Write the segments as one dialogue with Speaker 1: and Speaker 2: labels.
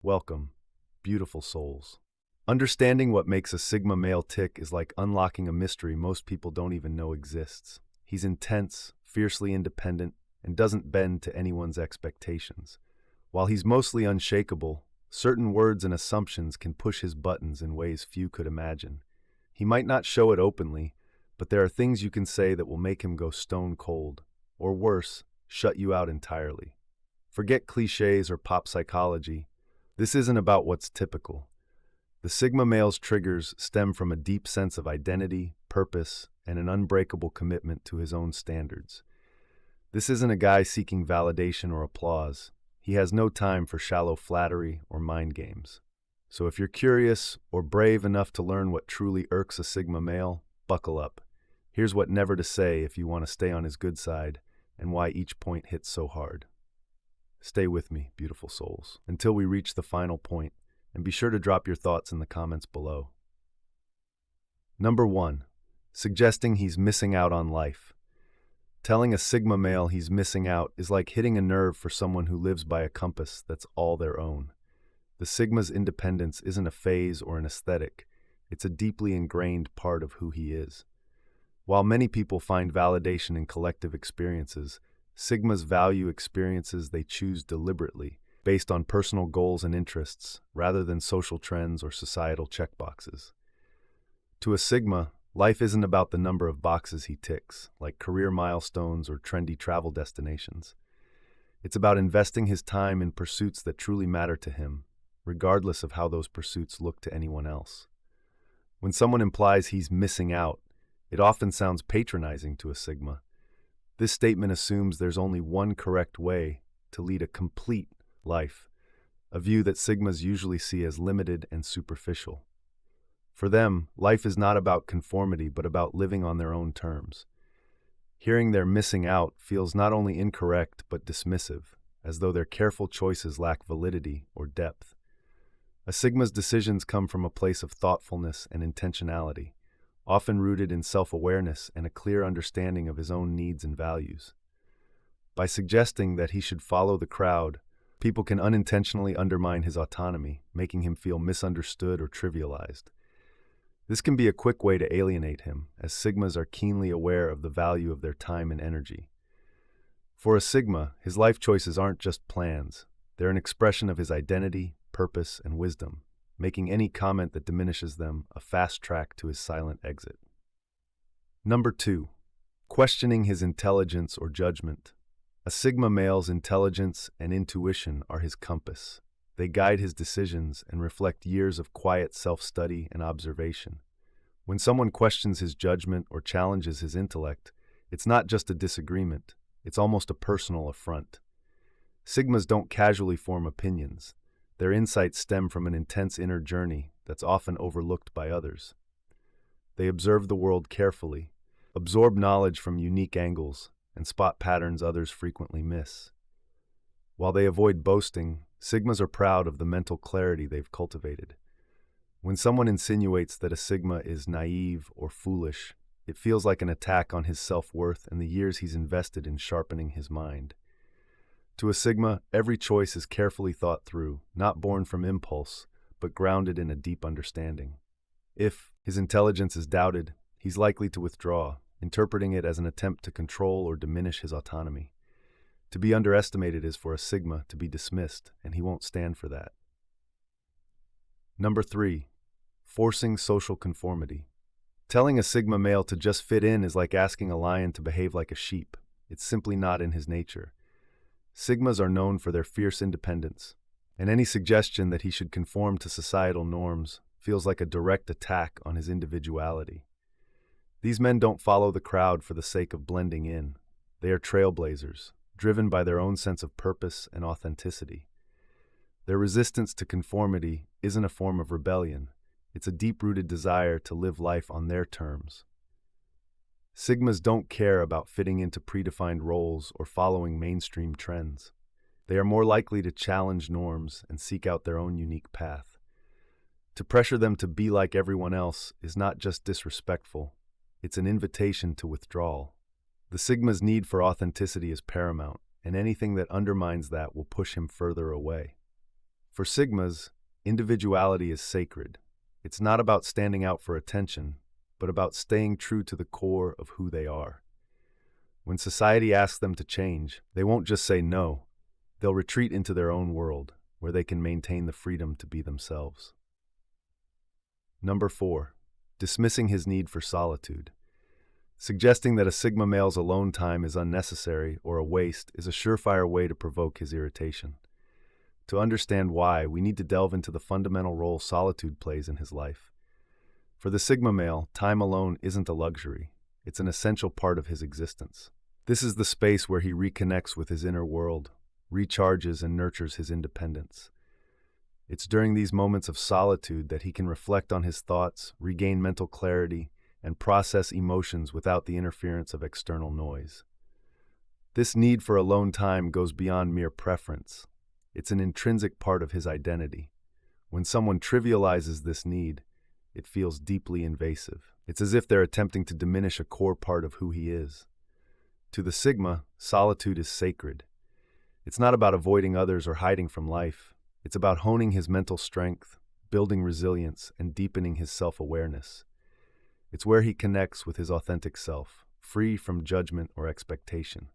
Speaker 1: Welcome, beautiful souls. Understanding what makes a Sigma male tick is like unlocking a mystery most people don't even know exists. He's intense, fiercely independent, and doesn't bend to anyone's expectations. While he's mostly unshakable, certain words and assumptions can push his buttons in ways few could imagine. He might not show it openly, but there are things you can say that will make him go stone cold, or worse, shut you out entirely. Forget cliches or pop psychology. This isn't about what's typical. The Sigma male's triggers stem from a deep sense of identity, purpose, and an unbreakable commitment to his own standards. This isn't a guy seeking validation or applause. He has no time for shallow flattery or mind games. So if you're curious or brave enough to learn what truly irks a Sigma male, buckle up. Here's what never to say if you want to stay on his good side, and why each point hits so hard. Stay with me, beautiful souls, until we reach the final point, and be sure to drop your thoughts in the comments below. Number 1. Suggesting he's missing out on life. Telling a Sigma male he's missing out is like hitting a nerve for someone who lives by a compass that's all their own. The Sigma's independence isn't a phase or an aesthetic, it's a deeply ingrained part of who he is. While many people find validation in collective experiences, Sigmas value experiences they choose deliberately, based on personal goals and interests, rather than social trends or societal checkboxes. To a Sigma, life isn't about the number of boxes he ticks, like career milestones or trendy travel destinations. It's about investing his time in pursuits that truly matter to him, regardless of how those pursuits look to anyone else. When someone implies he's missing out, it often sounds patronizing to a Sigma. This statement assumes there's only one correct way to lead a complete life, a view that Sigmas usually see as limited and superficial. For them, life is not about conformity but about living on their own terms. Hearing they're missing out feels not only incorrect but dismissive, as though their careful choices lack validity or depth. A Sigma's decisions come from a place of thoughtfulness and intentionality, often rooted in self-awareness and a clear understanding of his own needs and values. By suggesting that he should follow the crowd, people can unintentionally undermine his autonomy, making him feel misunderstood or trivialized. This can be a quick way to alienate him, as Sigmas are keenly aware of the value of their time and energy. For a Sigma, his life choices aren't just plans. They're an expression of his identity, purpose, and wisdom, making any comment that diminishes them a fast track to his silent exit. Number 2. Questioning his intelligence or judgment. A Sigma male's intelligence and intuition are his compass. They guide his decisions and reflect years of quiet self-study and observation. When someone questions his judgment or challenges his intellect, it's not just a disagreement, it's almost a personal affront. Sigmas don't casually form opinions. Their insights stem from an intense inner journey that's often overlooked by others. They observe the world carefully, absorb knowledge from unique angles, and spot patterns others frequently miss. While they avoid boasting, Sigmas are proud of the mental clarity they've cultivated. When someone insinuates that a Sigma is naive or foolish, it feels like an attack on his self-worth and the years he's invested in sharpening his mind. To a Sigma, every choice is carefully thought through, not born from impulse, but grounded in a deep understanding. If his intelligence is doubted, he's likely to withdraw, interpreting it as an attempt to control or diminish his autonomy. To be underestimated is for a Sigma to be dismissed, and he won't stand for that. Number 3. Forcing social conformity. Telling a Sigma male to just fit in is like asking a lion to behave like a sheep. It's simply not in his nature. Sigmas are known for their fierce independence, and any suggestion that he should conform to societal norms feels like a direct attack on his individuality. These men don't follow the crowd for the sake of blending in. They are trailblazers, driven by their own sense of purpose and authenticity. Their resistance to conformity isn't a form of rebellion. It's a deep-rooted desire to live life on their terms. Sigmas don't care about fitting into predefined roles or following mainstream trends. They are more likely to challenge norms and seek out their own unique path. To pressure them to be like everyone else is not just disrespectful, it's an invitation to withdrawal. The Sigma's need for authenticity is paramount, and anything that undermines that will push him further away. For Sigmas, individuality is sacred. It's not about standing out for attention, but about staying true to the core of who they are. When society asks them to change, they won't just say no. They'll retreat into their own world, where they can maintain the freedom to be themselves. Number 4. Dismissing his need for solitude. Suggesting that a Sigma male's alone time is unnecessary or a waste is a surefire way to provoke his irritation. To understand why, we need to delve into the fundamental role solitude plays in his life. For the Sigma male, time alone isn't a luxury. It's an essential part of his existence. This is the space where he reconnects with his inner world, recharges and nurtures his independence. It's during these moments of solitude that he can reflect on his thoughts, regain mental clarity, and process emotions without the interference of external noise. This need for alone time goes beyond mere preference. It's an intrinsic part of his identity. When someone trivializes this need, it feels deeply invasive. It's as if they're attempting to diminish a core part of who he is. To the Sigma, solitude is sacred. It's not about avoiding others or hiding from life. It's about honing his mental strength, building resilience, and deepening his self-awareness. It's where he connects with his authentic self, free from judgment or expectation.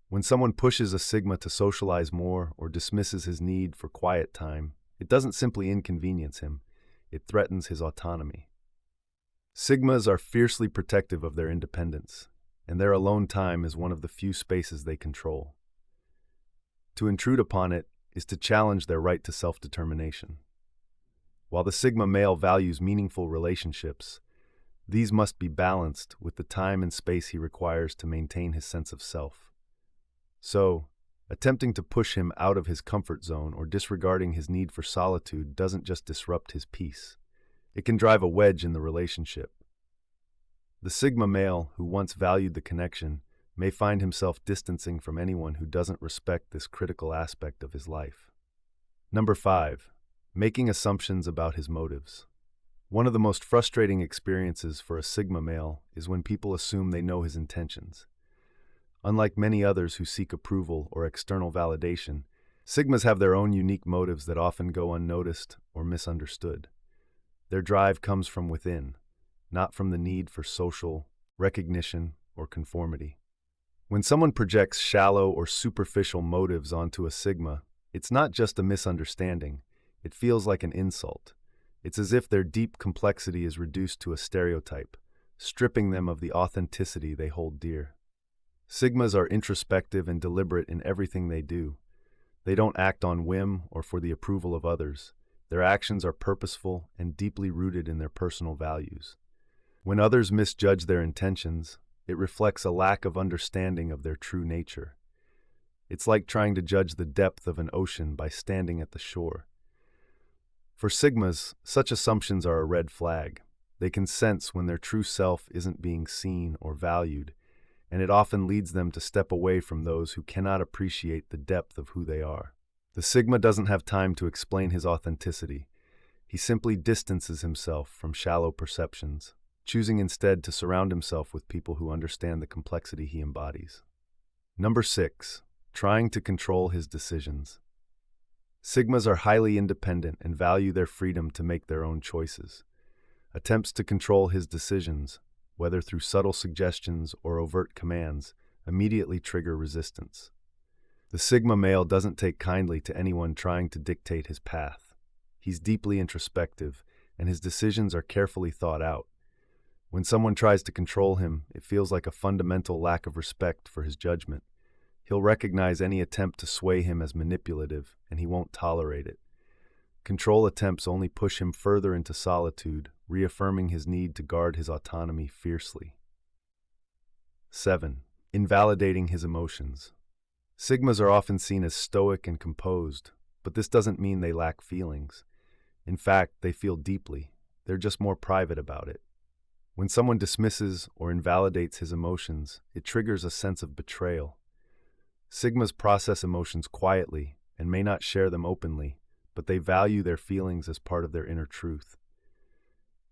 Speaker 1: When someone pushes a Sigma to socialize more or dismisses his need for quiet time, it doesn't simply inconvenience him, it threatens his autonomy. Sigmas are fiercely protective of their independence, and their alone time is one of the few spaces they control. To intrude upon it is to challenge their right to self-determination. While the Sigma male values meaningful relationships, these must be balanced with the time and space he requires to maintain his sense of self. So, attempting to push him out of his comfort zone or disregarding his need for solitude doesn't just disrupt his peace. It can drive a wedge in the relationship. The Sigma male, who once valued the connection, may find himself distancing from anyone who doesn't respect this critical aspect of his life. Number 5. Making assumptions about his motives. One of the most frustrating experiences for a Sigma male is when people assume they know his intentions. Unlike many others who seek approval or external validation, Sigmas have their own unique motives that often go unnoticed or misunderstood. Their drive comes from within, not from the need for social recognition or conformity. When someone projects shallow or superficial motives onto a Sigma, it's not just a misunderstanding, it feels like an insult. It's as if their deep complexity is reduced to a stereotype, stripping them of the authenticity they hold dear. Sigmas are introspective and deliberate in everything they do. They don't act on whim or for the approval of others. Their actions are purposeful and deeply rooted in their personal values. When others misjudge their intentions, it reflects a lack of understanding of their true nature. It's like trying to judge the depth of an ocean by standing at the shore. For Sigmas, such assumptions are a red flag. They can sense when their true self isn't being seen or valued, and it often leads them to step away from those who cannot appreciate the depth of who they are. The Sigma doesn't have time to explain his authenticity. He simply distances himself from shallow perceptions, choosing instead to surround himself with people who understand the complexity he embodies. Number 6. Trying to control his decisions. Sigmas are highly independent and value their freedom to make their own choices. Attempts to control his decisions, whether through subtle suggestions or overt commands, immediately trigger resistance. The Sigma male doesn't take kindly to anyone trying to dictate his path. He's deeply introspective, and his decisions are carefully thought out. When someone tries to control him, it feels like a fundamental lack of respect for his judgment. He'll recognize any attempt to sway him as manipulative, and he won't tolerate it. Control attempts only push him further into solitude, reaffirming his need to guard his autonomy fiercely. 7. Invalidating his emotions. Sigmas are often seen as stoic and composed, but this doesn't mean they lack feelings. In fact, they feel deeply. They're just more private about it. When someone dismisses or invalidates his emotions, it triggers a sense of betrayal. Sigmas process emotions quietly and may not share them openly, but they value their feelings as part of their inner truth.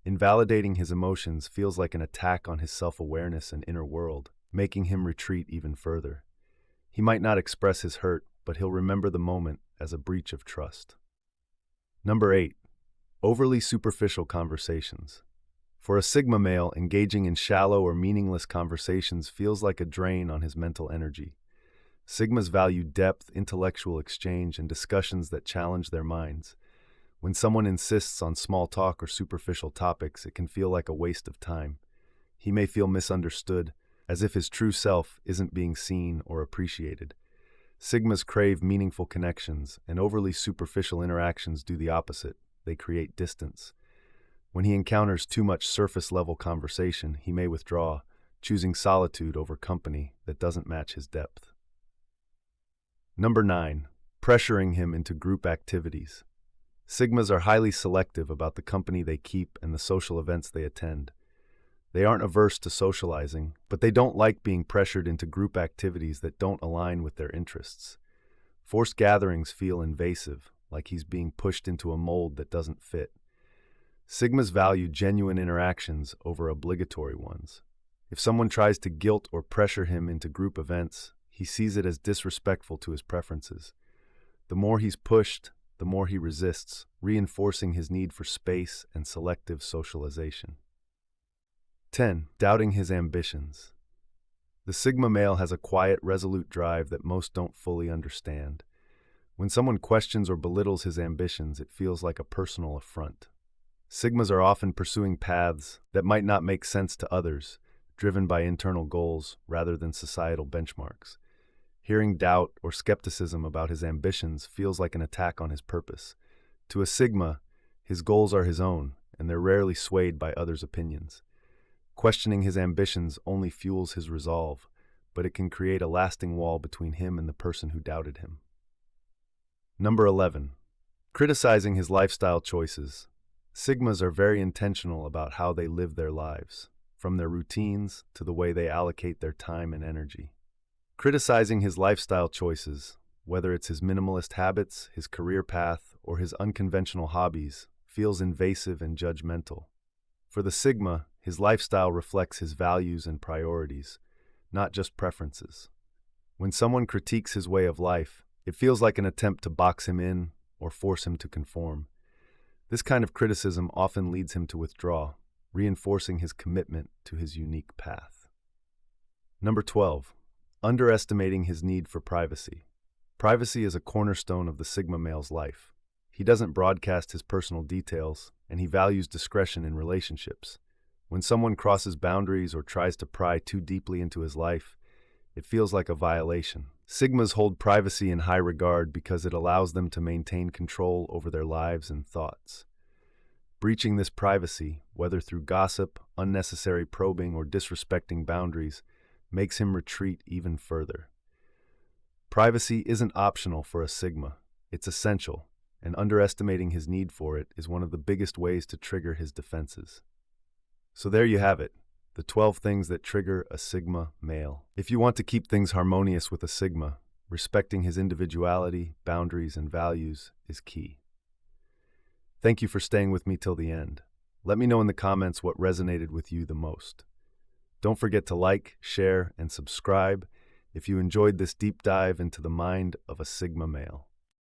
Speaker 1: Invalidating his emotions feels like an attack on his self-awareness and inner world, making him retreat even further. He might not express his hurt, but he'll remember the moment as a breach of trust. Number 8. Overly superficial conversations. For a Sigma male, engaging in shallow or meaningless conversations feels like a drain on his mental energy. Sigmas value depth, intellectual exchange, and discussions that challenge their minds. When someone insists on small talk or superficial topics, it can feel like a waste of time. He may feel misunderstood, as if his true self isn't being seen or appreciated. Sigmas crave meaningful connections, and overly superficial interactions do the opposite. They create distance. When he encounters too much surface-level conversation, he may withdraw, choosing solitude over company that doesn't match his depth. Number 9. Pressuring him into group activities. Sigmas are highly selective about the company they keep and the social events they attend. They aren't averse to socializing, but they don't like being pressured into group activities that don't align with their interests. Forced gatherings feel invasive, like he's being pushed into a mold that doesn't fit. Sigmas value genuine interactions over obligatory ones. If someone tries to guilt or pressure him into group events, he sees it as disrespectful to his preferences. The more he's pushed, the more he resists, reinforcing his need for space and selective socialization. 10. Doubting his ambitions. The Sigma male has a quiet, resolute drive that most don't fully understand. When someone questions or belittles his ambitions, it feels like a personal affront. Sigmas are often pursuing paths that might not make sense to others, driven by internal goals rather than societal benchmarks. Hearing doubt or skepticism about his ambitions feels like an attack on his purpose. To a Sigma, his goals are his own, and they're rarely swayed by others' opinions. Questioning his ambitions only fuels his resolve, but it can create a lasting wall between him and the person who doubted him. Number 11. Criticizing his lifestyle choices. Sigmas are very intentional about how they live their lives, from their routines to the way they allocate their time and energy. Criticizing his lifestyle choices, whether it's his minimalist habits, his career path, or his unconventional hobbies, feels invasive and judgmental. For the Sigma, his lifestyle reflects his values and priorities, not just preferences. When someone critiques his way of life, it feels like an attempt to box him in or force him to conform. This kind of criticism often leads him to withdraw, reinforcing his commitment to his unique path. Number 12. Underestimating his need for privacy. Privacy is a cornerstone of the Sigma male's life. He doesn't broadcast his personal details, and he values discretion in relationships. When someone crosses boundaries or tries to pry too deeply into his life, it feels like a violation. Sigmas hold privacy in high regard because it allows them to maintain control over their lives and thoughts. Breaching this privacy, whether through gossip, unnecessary probing, or disrespecting boundaries, makes him retreat even further. Privacy isn't optional for a Sigma, it's essential, and underestimating his need for it is one of the biggest ways to trigger his defenses. So there you have it, the 12 things that trigger a Sigma male. If you want to keep things harmonious with a Sigma, respecting his individuality, boundaries, and values is key. Thank you for staying with me till the end. Let me know in the comments what resonated with you the most. Don't forget to like, share, and subscribe if you enjoyed this deep dive into the mind of a Sigma male.